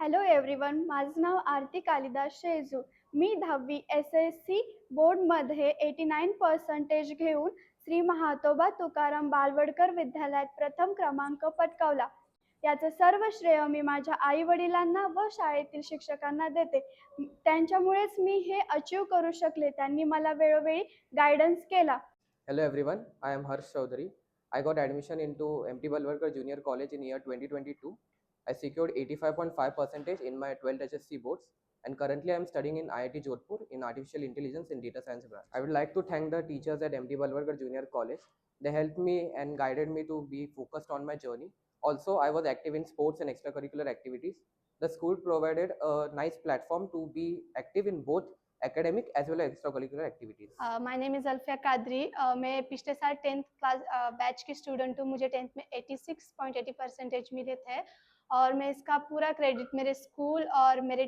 Hello everyone, माझं नाव आरती कालिदास शेजू. मी 10वी SSC बोर्डमध्ये 89% घेऊन श्री महातोबा तुकाराम बालवडकर विद्यालयात प्रथम क्रमांक पटकावला. याचं सर्व श्रेय मी माझ्या आई-वडिलांना व शाळेतील शिक्षकांना देते. त्यांच्यामुळेच मी हे अचीव करू शकले. त्यांनी मला वेळोवेळी गायडन्स केला. Hello everyone, I am Harsh Chaudhary. I got admission into MT Balwarkar Junior College in year 2022. I secured 85.5% in my 12th HSC boards, and currently I am studying in IIT Jodhpur in Artificial Intelligence and Data Science branch. I would like to thank the teachers at MT Balwarkar Junior College. They helped me and guided me to be focused on my journey. Also, I was active in sports and extracurricular activities. The school provided a nice platform to be active in both academic as well as extracurricular activities. My name is Alfiya Qadri. मैं पिछले साल 10th class batch की student हूँ। मुझे 10th में 86.80% मिले थे और मैं इसका पूरा क्रेडिट मेरे स्कूल और मेरे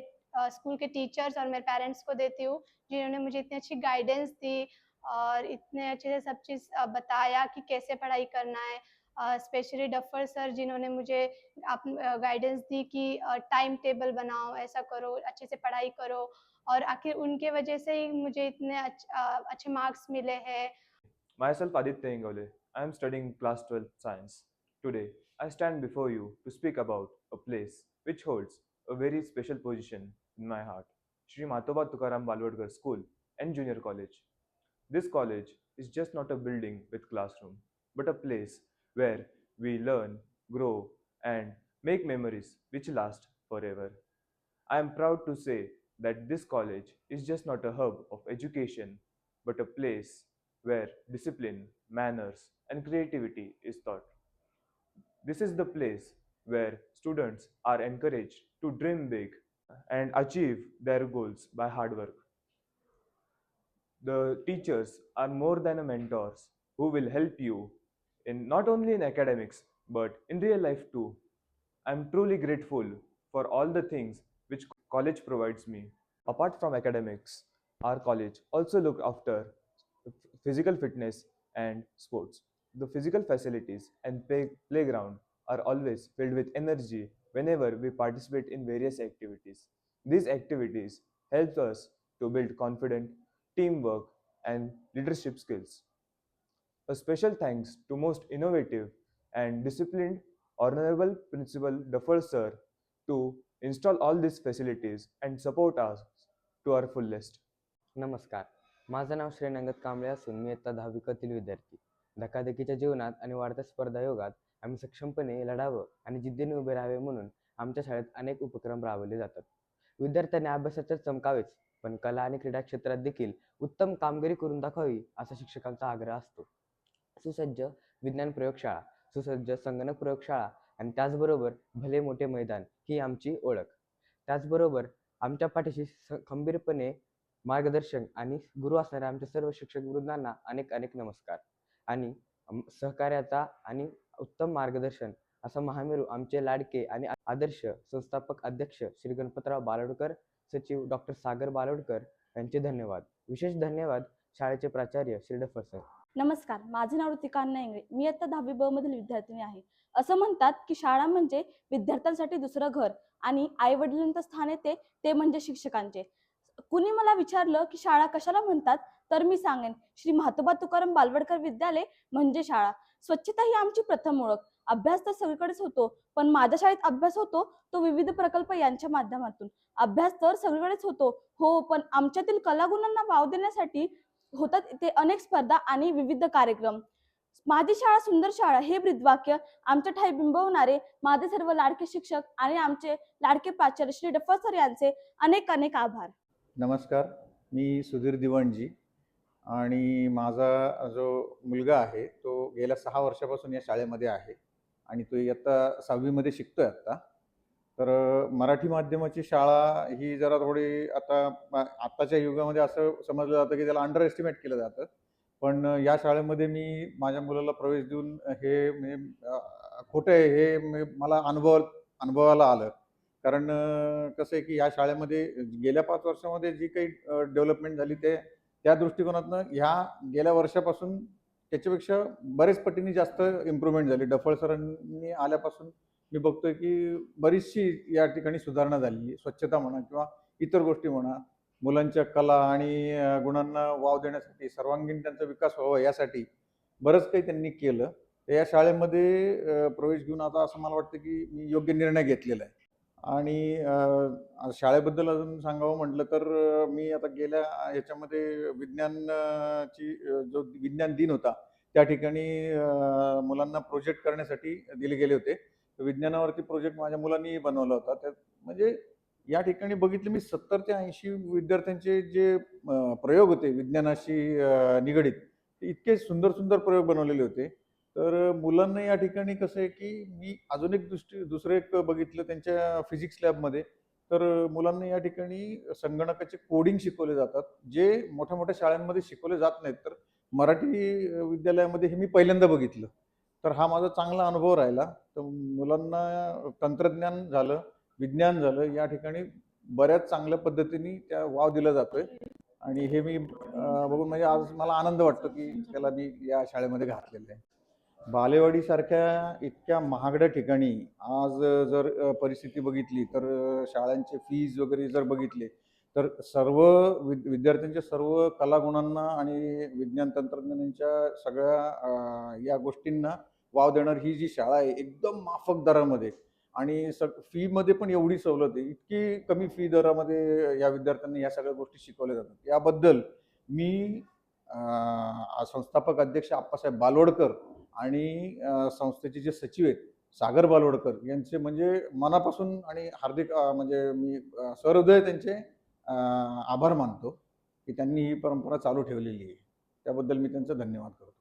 स्कूल के टीचर्स और मेरे पेरेंट्स को देती हूँ, जिन्होंने मुझे इतनी अच्छी गाइडेंस दी और इतने अच्छे से सब चीज़ बताया कि कैसे पढ़ाई करना है। स्पेशली डफर सर, जिन्होंने मुझे गाइडेंस दी कि टाइम टेबल बनाओ, ऐसा करो, अच्छे से पढ़ाई करो, और आखिर उनके वजह से ही मुझे इतने अच्छे मार्क्स मिले हैं। Myself Aditya Ingole. I am studying class 12 science. Today, I stand before you to speak about a place which holds a very special position in my heart, Shri Matoba Tukaram Balwadkar School and Junior College. This college is just not a building with classroom, but a place where we learn, grow, and make memories which last forever. I am proud to say that this college is just not a hub of education, but a place where discipline, manners, and creativity is taught. This is the place where students are encouraged to dream big and achieve their goals by hard work. The teachers are more than a mentors who will help you in not only in academics but in real life too. I am truly grateful for all the things which college provides me. Apart from academics, our college also look after physical fitness and sports. The physical facilities and playground are always filled with energy whenever we participate in various activities. These activities help us to build confidence, teamwork, and leadership skills. A special thanks to most innovative and disciplined Honorable Principal Duffel Sir to install all these facilities and support us to our fullest. नमस्कार, माझं नाव श्रेनंगत कांबळे असून मी इयत्ता 10वी तील विद्यार्थी. धकाधकीच्या जीवनात आणि वाढत्या स्पर्धायोगात आम्ही सक्षमपणे लढावं आणि जिद्दीने उभे राहावे म्हणून आमच्या शाळेत अनेक उपक्रम राबवले जातात. विद्यार्थ्यांनी अभ्यासात चमकावेच, पण कला आणि क्रीडा क्षेत्रात देखील उत्तम कामगिरी करून दाखवावी असा शिक्षकांचा आग्रह असतो. सुसज्ज विज्ञान प्रयोगशाळा, सुसज्ज संगणक प्रयोगशाळा आणि त्याचबरोबर भले मोठे मैदान ही आमची ओळख. त्याचबरोबर आमच्या पाठीशी खंबीरपणे मार्गदर्शन आणि गुरु असणाऱ्या आमच्या सर्व शिक्षक वृंदांना अनेक अनेक नमस्कार. आणि सहकार्याचा आणि उत्तम मार्गदर्शन असं महामेरू आमचे लाडके आणि आदर्श संस्थापक अध्यक्ष श्री गणपतराव बालवडकर, सचिव डॉक्टर सागर बालवडकर यांचे धन्यवाद. विशेष धन्यवाद शाळेचे प्राचार्य श्री डफर सर. नमस्कार, माझे नाव ऋतिका इंगळे. मी इयत्ता 10वी ब मधील विद्यार्थिनी आहे. असं म्हणतात की शाळा म्हणजे विद्यार्थ्यांसाठी दुसरं घर आणि आई वडिलांचं स्थान येते ते म्हणजे शिक्षकांचे. कुणी मला विचारलं की शाळा कशाला म्हणतात, तर मी सांगेन श्री महातोबा तुकाराम बालवडकर विद्यालय म्हणजे शाळा. स्वच्छता ही आमची प्रथम ओळख. अभ्यास तर सगळीकडेच होतो, पण माझ्या शाळेत अभ्यास होतो तो विविध प्रकल्प यांच्या माध्यमातून. अभ्यास तर सगळीकडेच होतो हो, पण आमच्यातील कलागुणांना वाव देण्यासाठी होतात ते अनेक स्पर्धा आणि विविध कार्यक्रम. माझी शाळा सुंदर शाळा हे ब्रीदवाक्य आमच्या ठाई बिंबवणारे माझे सर्व लाडके शिक्षक आणि आमचे लाडके प्राचार्य श्री डफर सर यांचे अनेक अनेक आभार. नमस्कार, मी सुधीर दिवाणजी आणि माझा जो मुलगा आहे तो गेल्या 6 वर्षापासून या शाळेमध्ये आहे आणि तो इयत्ता 6वीमध्ये शिकतोय आत्ता. तर मराठी माध्यमाची शाळा ही जरा थोडी आत्ताच्या युगामध्ये असं समजलं जातं की त्याला अंडर एस्टिमेट केलं जातं, पण या शाळेमध्ये मी माझ्या मुलाला प्रवेश देऊन हे खोटं आहे हे मला अनुभवाला आलं. कारण कसं आहे की या शाळेमध्ये गेल्या 5 वर्षामध्ये जी काही डेव्हलपमेंट झाली त्या दृष्टिकोनातनं ह्या गेल्या वर्षापासून त्याच्यापेक्षा बरेच पटीने जास्त इम्प्रूव्हमेंट झाली. डफळ सरांनी आल्यापासून मी बघतोय की बरीचशी या ठिकाणी सुधारणा झालेली आहे. स्वच्छता म्हणा किंवा इतर गोष्टी म्हणा, मुलांच्या कला आणि गुणांना वाव देण्यासाठी, सर्वांगीण त्यांचा विकास व्हावा यासाठी बरंच काही त्यांनी केलं. तर या शाळेमध्ये प्रवेश घेऊन आता असं मला वाटतं की मी योग्य निर्णय घेतलेला आहे. आणि शाळेबद्दल अजून सांगावं म्हटलं तर मी आता गेल्या ह्याच्यामध्ये जो विज्ञान दिन होता, त्या ठिकाणी मुलांना प्रोजेक्ट करण्यासाठी दिले गेले होते. तर विज्ञानावरती प्रोजेक्ट माझ्या मुलांनी बनवला होता. त्यात म्हणजे या ठिकाणी बघितलं मी 70 ते 80 विद्यार्थ्यांचे जे प्रयोग होते विज्ञानाशी निगडीत, ते इतके सुंदर सुंदर प्रयोग बनवलेले होते. तर मुलांना या ठिकाणी कसं आहे की मी अजून एक दुसरं एक बघितलं त्यांच्या फिजिक्स लॅबमध्ये. तर मुलांना या ठिकाणी संगणकाचे कोडिंग शिकवले जातात, जे मोठ्या मोठ्या शाळांमध्ये शिकवले जात नाहीत. तर मराठी विद्यालयामध्ये हे मी पहिल्यांदा बघितलं. तर हा माझा चांगला अनुभव राहिला. तर मुलांना तंत्रज्ञान झालं, विज्ञान झालं, या ठिकाणी बऱ्याच चांगल्या पद्धतीने त्या वाव दिला जातोय. आणि हे मी बघून म्हणजे आज मला आनंद वाटतो की त्याला मी या शाळेमध्ये घातलेलं आहे. बालेवाडीसारख्या इतक्या महागड्या ठिकाणी आज जर परिस्थिती बघितली तर शाळांचे फीज वगैरे जर बघितले तर सर्व विद्यार्थ्यांच्या सर्व कलागुणांना आणि विज्ञान तंत्रज्ञानाच्या सगळ्या या गोष्टींना वाव देणारी ही जी शाळा आहे एकदम माफक दरामध्ये आणि फीमध्ये पण एवढी सवलत आहे. इतकी कमी फी दरामध्ये या विद्यार्थ्यांना या सगळ्या गोष्टी शिकवल्या जातात. याबद्दल मी संस्थापक अध्यक्ष आप्पासाहेब बालोडकर आणि संस्थेचे जे सचिव आहेत सागर बालोडकर यांचे म्हणजे मनापासून आणि हार्दिक म्हणजे मी सहृदय त्यांचे आभार मानतो की त्यांनी ही परंपरा चालू ठेवलेली आहे. त्याबद्दल मी त्यांचा धन्यवाद करतो.